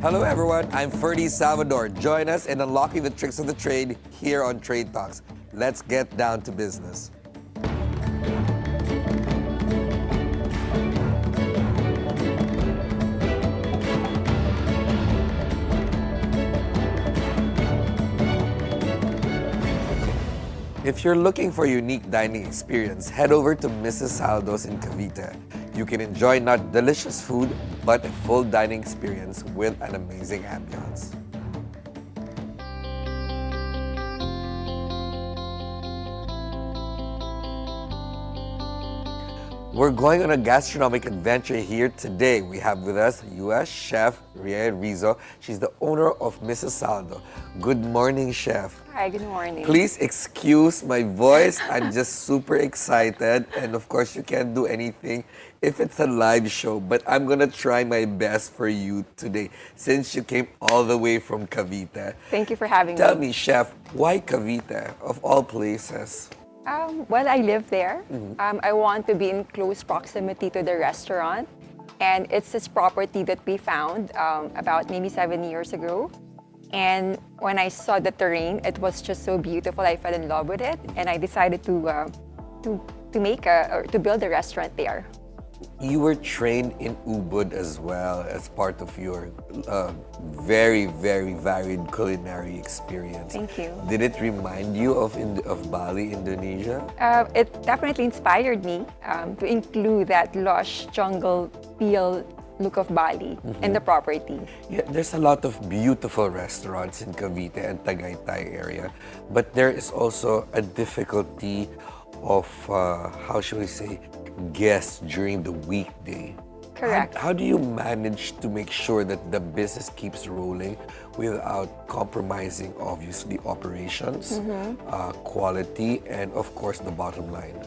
Hello everyone, I'm Ferdi Salvador. Join us in unlocking the tricks of the trade here on Trade Talks. Let's get down to business. If you're looking for a unique dining experience, head over to Mrs. Saldo's in Cavite. You can enjoy not delicious food, but a full dining experience with an amazing ambiance. We're going on a gastronomic adventure here today. We have with us U.S. Chef Rhea Rizzo. She's the owner of Mrs. Saldo. Good morning, Chef. Hi, good morning. Please excuse my voice. I'm just super excited. And of course, you can't do anything if it's a live show. But I'm going to try my best for you today since you came all the way from Cavite. Thank you for having me. Tell me, Chef, why Cavite of all places? Well, I live there. I want to be in close proximity to the restaurant. And it's this property that we found about maybe 7 years ago. And when I saw the terrain, it was just so beautiful. I fell in love with it, and I decided to build a restaurant there. You were trained in Ubud as well as part of your very, very varied culinary experience. Thank you. Did it remind you of Bali, Indonesia? It definitely inspired me to include that lush jungle feel look of Bali in the property. Yeah, there's a lot of beautiful restaurants in Cavite and Tagaytay area, but there is also a difficulty of, how should we say, guests during the weekday. Correct. How do you manage to make sure that the business keeps rolling without compromising, obviously, operations, quality, and of course, the bottom line?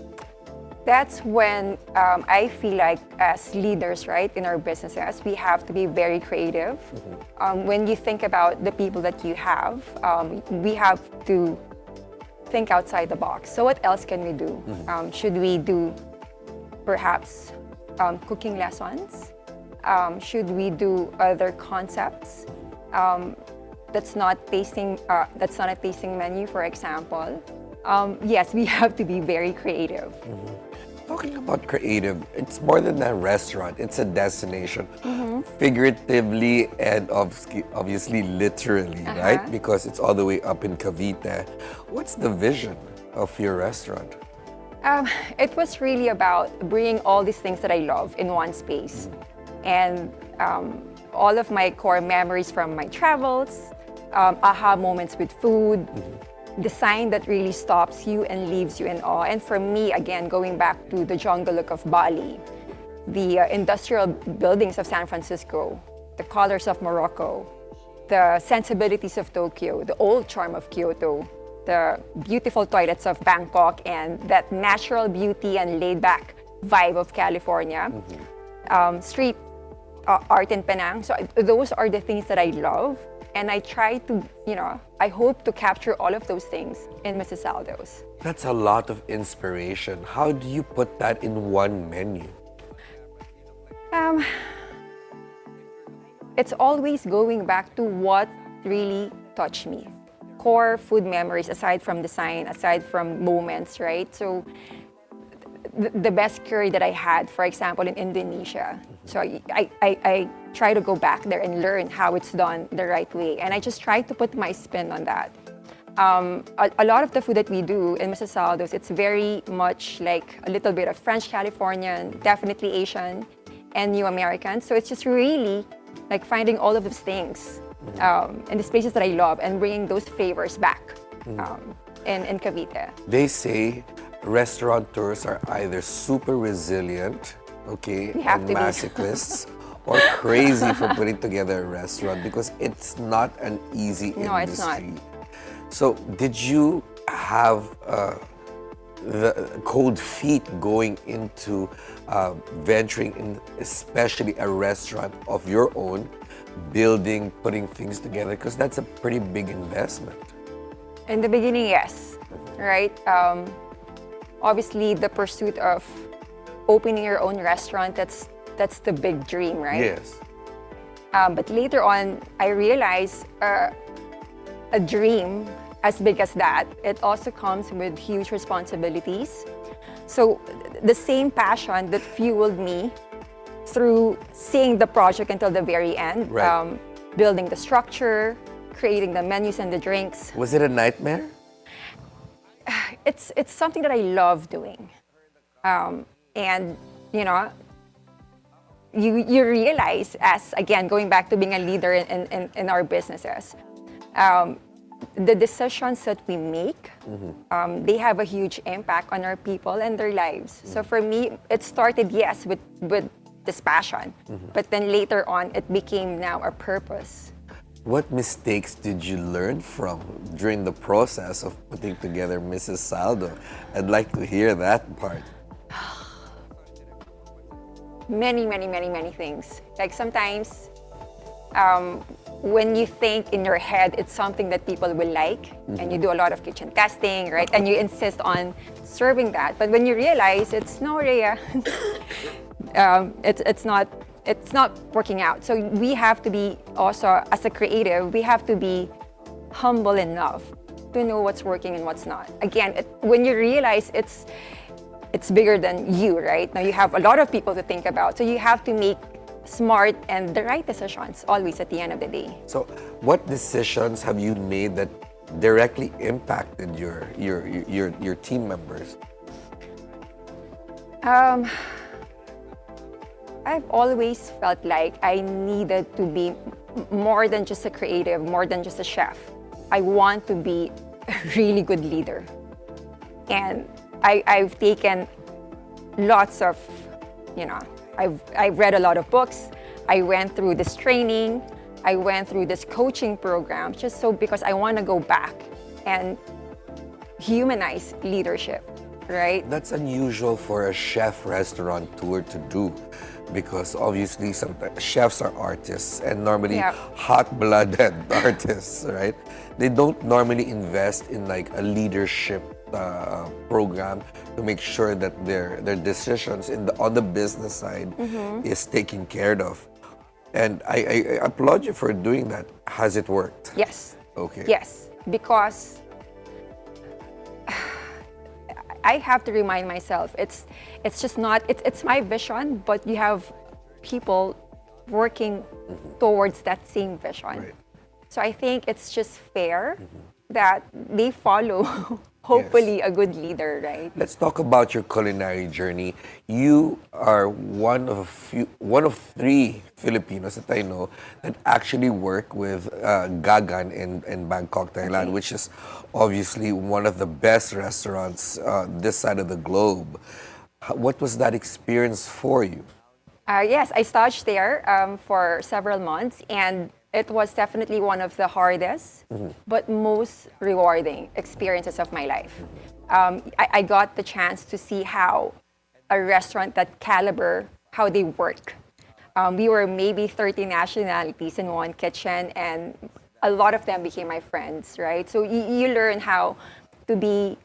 That's when I feel like as leaders, right, in our businesses, we have to be very creative. When you think about the people that you have, we have to think outside the box. So what else can we do? Should we do perhaps cooking lessons? Should we do other concepts? That's not a tasting menu, for example. Yes, we have to be very creative. Talking about creative, it's more than a restaurant, it's a destination. Figuratively and obviously literally, right? Because it's all the way up in Cavite. What's the vision of your restaurant? It was really about bringing all these things that I love in one space. And all of my core memories from my travels, aha moments with food, design that really stops you and leaves you in awe. And for me, again, going back to the jungle look of Bali, the industrial buildings of San Francisco, the colors of Morocco, the sensibilities of Tokyo, the old charm of Kyoto, the beautiful toilets of Bangkok, and that natural beauty and laid-back vibe of California, street art in Penang. So those are the things that I love. And I try to, I hope to capture all of those things in Mrs. Saldo's. That's a lot of inspiration. How do you put that in one menu? It's always going back to what really touched me. Core food memories, aside from design, aside from moments, right? So the best curry that I had, for example, in Indonesia. So I try to go back there and learn how it's done the right way. And I just try to put my spin on that. A lot of the food that we do in Mrs. Saldo's, it's very much like a little bit of French Californian, definitely Asian, and New American. So it's just really like finding all of those things in the spaces that I love and bringing those flavors back in Cavite. They say restaurateurs are either super resilient, and masochists, or crazy for putting together a restaurant because it's not an easy industry. No, it's not. So did you have the cold feet going into venturing in especially a restaurant of your own, building, putting things together? Because that's a pretty big investment. In the beginning, yes, right? Obviously, the pursuit of opening your own restaurant, that's the big dream, right? Yes. But later on, I realized a dream as big as that, it also comes with huge responsibilities. So the same passion that fueled me through seeing the project until the very end, Right. building the structure, creating the menus and the drinks. Was it a nightmare? It's something that I love doing. And, you know, you realize as, again, going back to being a leader in our businesses, the decisions that we make, they have a huge impact on our people and their lives. So for me, it started, yes, with this passion, but then later on, it became now a purpose. What mistakes did you learn from during the process of putting together Mrs. Saldo? I'd like to hear that part. Many things. Like sometimes, when you think in your head it's something that people will like, and you do a lot of kitchen testing, right? And you insist on serving that. But when you realize it's no, Rhea, it's not working out. So we have to be also, as a creative, we have to be humble enough to know what's working and what's not. Again, when you realize it's bigger than you, right? Now you have a lot of people to think about. So you have to make smart and the right decisions always at the end of the day. So, what decisions have you made that directly impacted your team members? I've always felt like I needed to be more than just a creative, more than just a chef. I want to be a really good leader. And I've taken lots of, I've read a lot of books. I went through this training. I went through this coaching program just so because I want to go back and humanize leadership, right? That's unusual for a chef restaurateur to do, because obviously sometimes chefs are artists and normally hot-blooded artists, right? They don't normally invest in like a leadership program to make sure that their decisions on the business side is taken care of. And I applaud you for doing that. Has it worked? Yes. Okay. Yes, because I have to remind myself it's just not, it's my vision, but you have people working towards that same vision. Right. So I think it's just fair that they follow hopefully a good leader, right? Let's talk about your culinary journey. You are one of three Filipinos that I know that actually work with Gagan in Bangkok, Thailand, which is obviously one of the best restaurants this side of the globe. What was that experience for you? Yes, I stashed there for several months, and it was definitely one of the hardest but most rewarding experiences of my life. I got the chance to see how a restaurant that caliber, how they work. We were maybe 30 nationalities in one kitchen, and a lot of them became my friends, right? So you learn how to be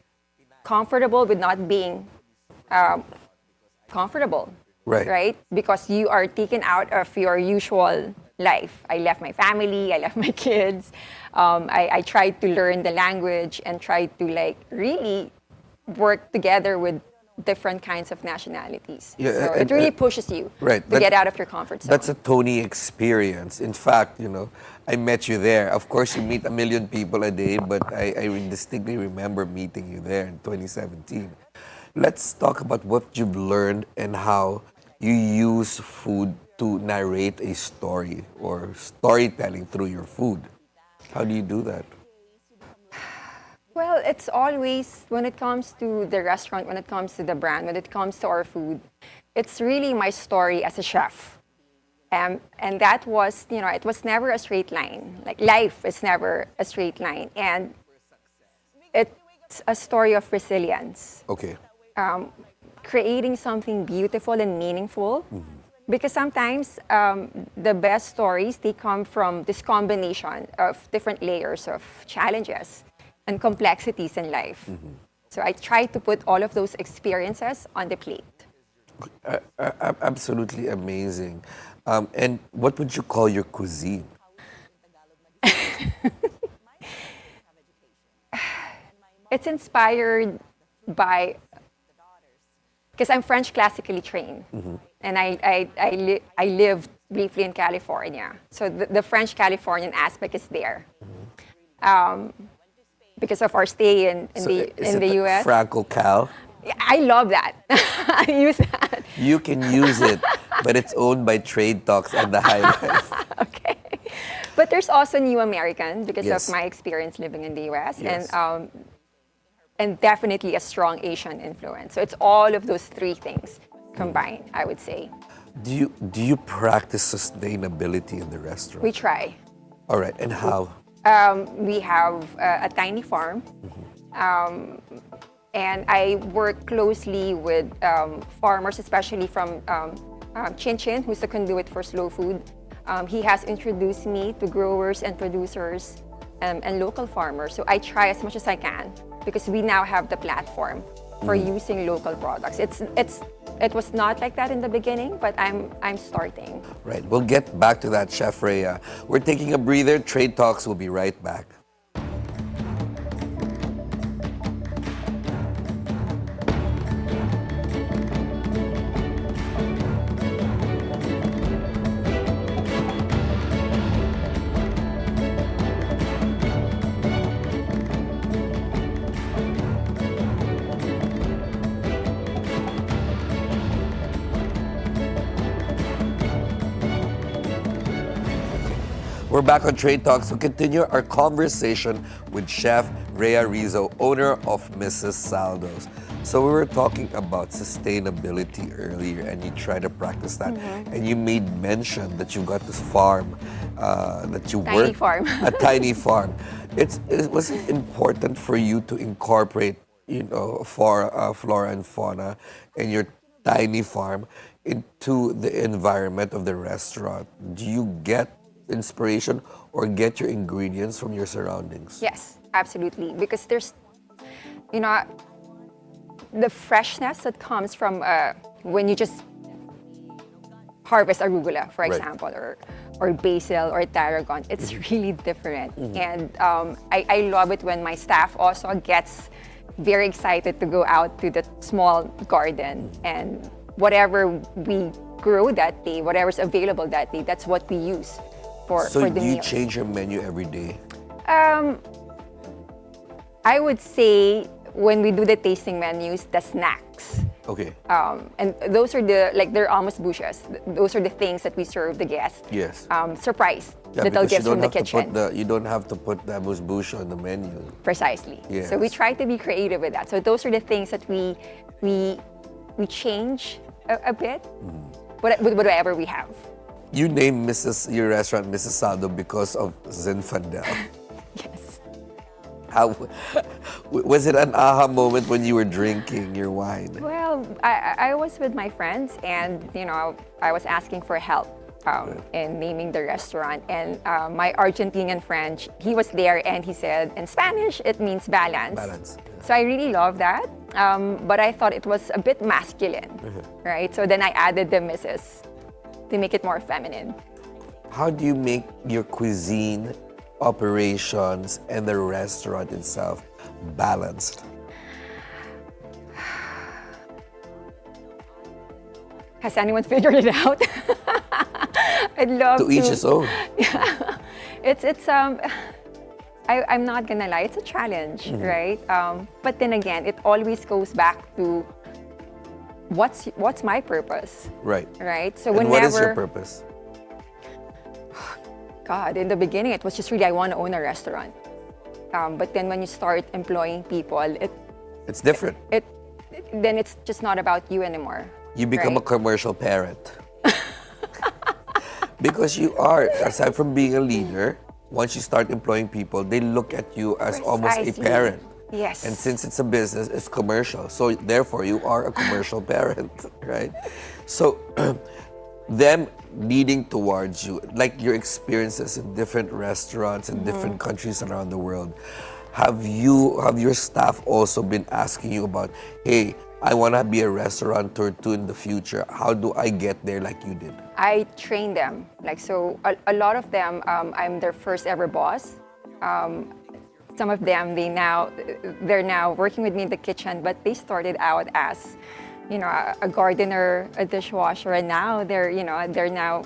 comfortable with not being comfortable, right? Because you are taken out of your usual life. I left my family, I left my kids. I tried to learn the language and tried to like really work together with different kinds of nationalities. Yeah, so it really pushes you to get out of your comfort zone. That's a Tony experience. In fact, I met you there. Of course, you meet a million people a day, but I distinctly remember meeting you there in 2017. Let's talk about what you've learned and how you use food to narrate a story or storytelling through your food. How do you do that? Well, it's always, when it comes to the restaurant, when it comes to the brand, when it comes to our food, it's really my story as a chef. And that was, it was never a straight line. Like life is never a straight line. And it's a story of resilience. Okay. Creating something beautiful and meaningful. Because sometimes the best stories, they come from this combination of different layers of challenges and complexities in life. So I try to put all of those experiences on the plate. Absolutely amazing. And what would you call your cuisine? It's inspired by, because I'm French classically trained, and I lived briefly in California, so the French Californian aspect is there. Because of our stay in the U.S. Franco Cal? I love that. I use that. You can use it, but it's owned by Trade Talks and the High Life. Okay. But there's also New American because Yes. of my experience living in the U.S. Yes. And definitely a strong Asian influence. So it's all of those three things combined, I would say. Do you practice sustainability in the restaurant? We try. All right, and how? We have a tiny farm. And I work closely with farmers, especially from Chin Chin, who's the conduit for slow food. He has introduced me to growers and producers and local farmers. So I try as much as I can because we now have the platform for using local products. It was not like that in the beginning, but I'm starting. Right, we'll get back to that, Chef Rhea. We're taking a breather. Trade Talks will be right back. We're back on Trade Talks to continue our conversation with Chef Rhea Rizzo, owner of Mrs. Saldo's. So we were talking about sustainability earlier, and you try to practice that. And you made mention that you got this farm that you Tiny work farm. a tiny farm. Was it important for you to incorporate, flora and fauna in your tiny farm into the environment of the restaurant? Do you get inspiration or get your ingredients from your surroundings? Yes, absolutely. Because there's, the freshness that comes from when you just harvest arugula, for Right. example, or basil or tarragon. It's really different. And I love it when my staff also gets very excited to go out to the small garden and whatever we grow that day, whatever's available that day, that's what we use for the do you meals. change your menu every day? I would say when we do the tasting menus, the snacks. Okay. And those are they're almost bushes. Those are the things that we serve the guests. Yes. Surprise, Yeah, little because you gifts don't from the have to kitchen. you don't have to put the amuse-bouche on the menu. Precisely. Yes. So we try to be creative with that. So those are the things that we change a bit, with whatever we have. You named your restaurant Mrs. Saldo because of Zinfandel. Yes. How was it an aha moment when you were drinking your wine? Well, I was with my friends, and I was asking for help in naming the restaurant. And my Argentinian friend, he was there, and he said in Spanish it means balance. Balance. So I really love that, but I thought it was a bit masculine, right? So then I added the Mrs. to make it more feminine. How do you make your cuisine, operations, and the restaurant itself balanced? Has anyone figured it out? I'd love to. To each his own. Yeah, I'm not gonna lie, it's a challenge, right? But then again, it always goes back to what's my purpose, Right. right? So And what is your purpose? God, in the beginning, it was just really I want to own a restaurant. But then when you start employing people, It's different. then it's just not about you anymore. You become a right? commercial parent. Because you are, aside from being a leader, once you start employing people, they look at you as almost a Precisely. parent. Yes. And since it's a business, it's commercial. So therefore, you are a commercial parent, right? So them leading towards you, like your experiences in different restaurants in different countries around the world, have your staff also been asking you about, hey, I want to be a restaurateur too in the future. How do I get there like you did? I train them. Like, so a lot of them, I'm their first ever boss. Some of them, they're now working with me in the kitchen, but they started out as, a gardener, a dishwasher, and now they're now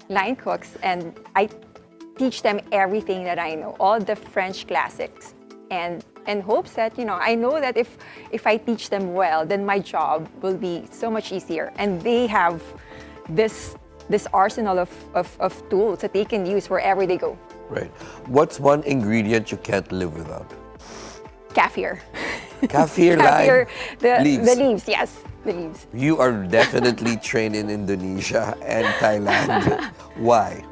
line cooks, and I teach them everything that I know, all the French classics, and in hopes that, I know that if I teach them well, then my job will be so much easier, and they have this arsenal of tools that they can use wherever they go. Right. What's one ingredient you can't live without? Kaffir. Kaffir, Kaffir, leaves. The leaves, yes, the leaves. You are definitely trained in Indonesia and Thailand. Why?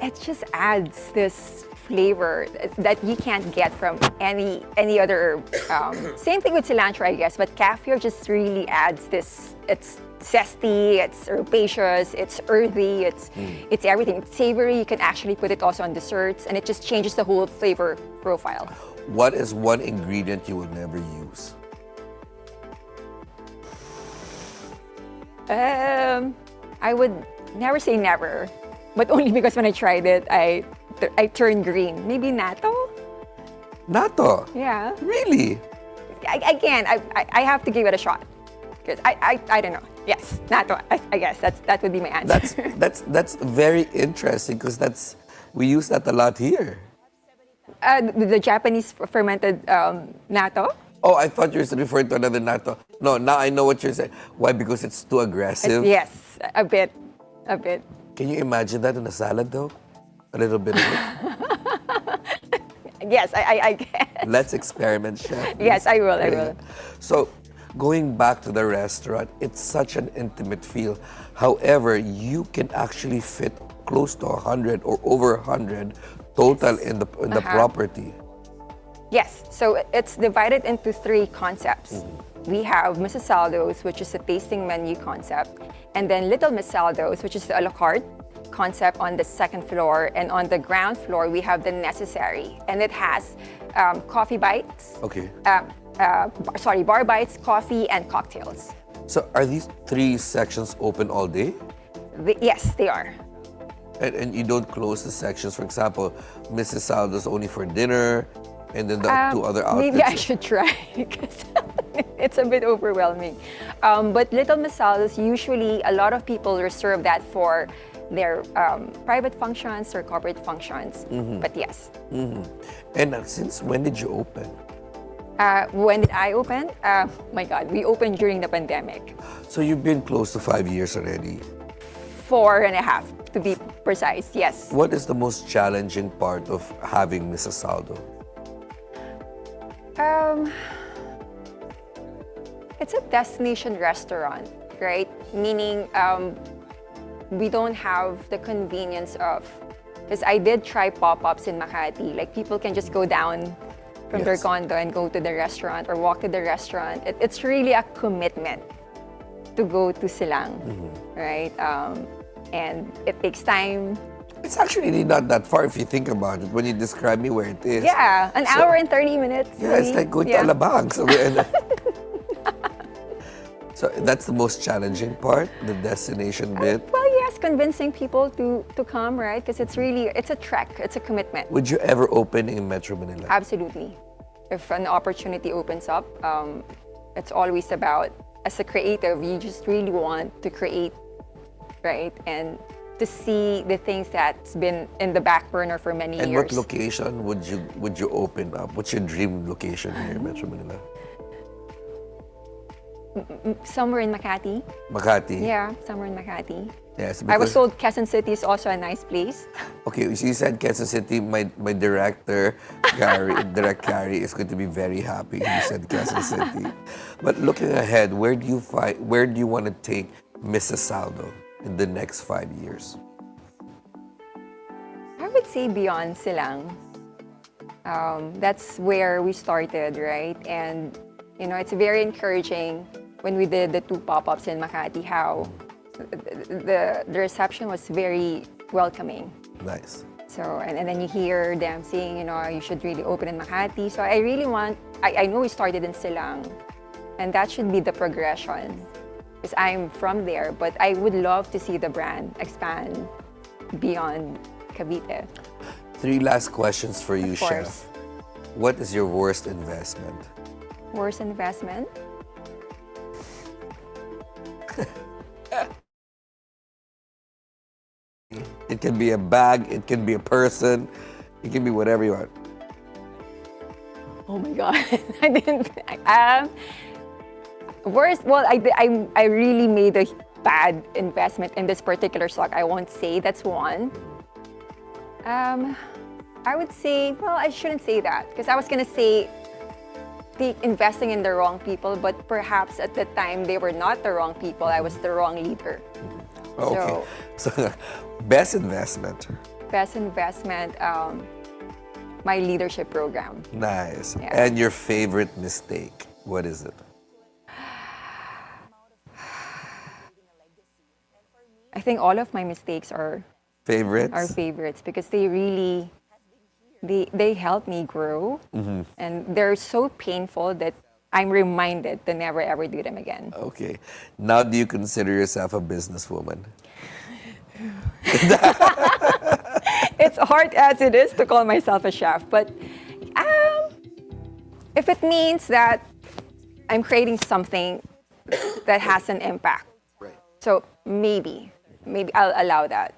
It just adds this flavor that you can't get from any other herb. Same thing with cilantro, I guess, but kaffir just really adds this. It's zesty, it's herbaceous, it's earthy, it's everything. It's savory. You can actually put it also on desserts, and it just changes the whole flavor profile. What is one ingredient you will never use? I would never say never, but only because when I tried it, I turned green. Maybe natto? Natto? Yeah. Really? I have to give it a shot. Because I don't know. Yes, natto. I guess that would be my answer. That's very interesting because we use that a lot here. The Japanese fermented natto. Oh, I thought you were referring to another natto. No, now I know what you're saying. Why? Because it's too aggressive? Yes, a bit. Can you imagine that in a salad though? A little bit of it? Yes, I guess. Let's experiment, Chef. Yes, I will. So, going back to the restaurant, it's such an intimate feel. However, you can actually fit close to 100 or over 100 total in the property. Yes, so it's divided into 3 concepts. We have Mrs. Saldo's, which is a tasting menu concept, and then Little Miss Saldo's, which is the a la carte concept on the 2nd floor, and on the ground floor we have the necessary, and it has coffee bites. Okay. Bar bites, coffee, and cocktails. So are these 3 sections open all day? Yes, they are. And you don't close the sections. For example, Mrs. Saldo's only for dinner, and then the 2 other outlets. Maybe I should try because it's a bit overwhelming. But Little Miss Saldo's, usually a lot of people reserve that for their private functions or corporate functions. But yes. And since when did you open? When did I open? My God, we opened during the pandemic. So you've been close to 5 years already. 4.5 to be precise, yes. What is the most challenging part of having Mrs. Saldo? It's a destination restaurant, right? Meaning we don't have the convenience of, because I did try pop-ups in Makati, like people can just go down from their condo and go to the restaurant or walk to the restaurant. It's really a commitment to go to Silang, right? And it takes time. It's actually not that far if you think about it, when you describe me where it is. Yeah, an hour and 30 minutes. Yeah, it's like going to Alabang. So that's the most challenging part, the destination bit. Well, yes, convincing people to come, right? Because it's a trek, it's a commitment. Would you ever open in Metro Manila? Absolutely. If an opportunity opens up, it's always about, as a creative, you just really want to create, right? And to see the things that's been in the back burner for many years. And what location would you open up? What's your dream location here in Metro Manila? Somewhere in Makati. Makati? Yeah, somewhere in Makati. Yes, I was told Quezon City is also a nice place. Okay, so you said Quezon City. My director, Gary, is going to be very happy. He said Quezon City. But looking ahead, where do you want to take Mrs. Saldo in the next 5 years? I would say beyond Silang. That's where we started, right? And it's very encouraging when we did the 2 pop-ups in Makati, how the reception was very welcoming. Nice. So, and then you hear them saying, you should really open in Makati. So I really want, I know we started in Silang, And that should be the progression. Because I'm from there, but I would love to see the brand expand beyond Cavite. 3 last questions for you, Of course. Chef. What is your worst investment? Worst investment? It can be a bag, it can be a person, it can be whatever you want. Oh my God, I didn't. Worst, well, I really made a bad investment in this particular stock. I won't say that's one. I would say, well, I shouldn't say that because I was gonna say investing in the wrong people, but perhaps at the time they were not the wrong people. I was the wrong leader. Okay. So, best investment. Best investment, my leadership program. Nice. Yeah. And your favorite mistake, what is it? I think all of my mistakes are Favorites? favorites because they really they help me grow, and they're so painful that I'm reminded to never ever do them again. Okay. Now, do you consider yourself a businesswoman? It's hard as it is to call myself a chef, but if it means that I'm creating something that has an impact, Right. so maybe I'll allow that.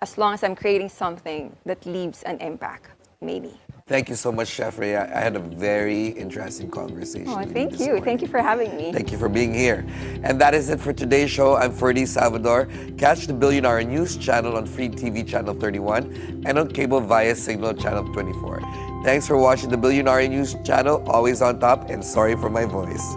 As long as I'm creating something that leaves an impact, maybe. Thank you so much, Chef Ria. I had a very interesting conversation. Oh, with thank this you. morning. Thank you for having me. Thank you for being here. And that is it for today's show. I'm Ferdi Salvador. Catch the Bilyonaryo News channel on Free TV Channel 31 and on cable via Cignal Channel 24. Thanks for watching the Bilyonaryo News channel. Always on top, and sorry for my voice.